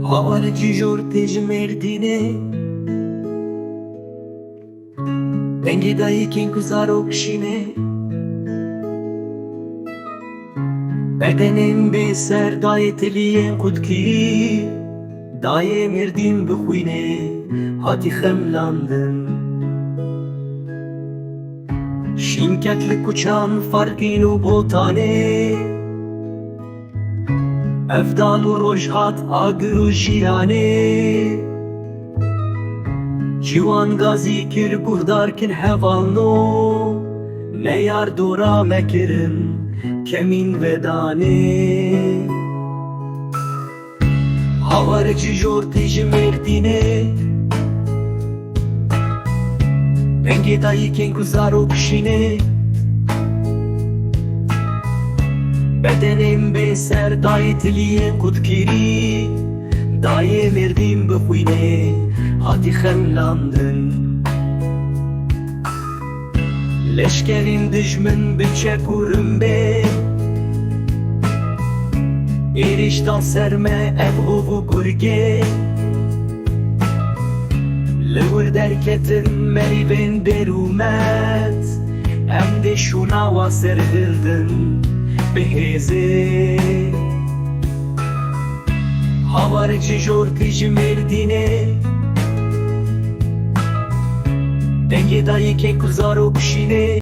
Havarci jortej merdine Dengi dayı kin kuzarok şine Bedenim be ser dayetliyen kutki Daye merdin bixwine hati xemlandın Şinketli kuçan farkin u botane Evdal u rojhat agir u jiyane Ciwan gazî kir guhdarkin hevalno Ne yar dora mekirin kemin vedane Havarci jortej merdine Bengi dayı ken kuzarok şine Bedenim be ser dayetliyen kutkiri Daye merdim bixwine hati xemlandın Leşkerin dijmin biçekurim be Eriştan serme evhuvu gurge Lewir derketin meyven derumet Em de şuna serhirdin beheze Havarci jortej merdine Denge dayı ken kuzarok şine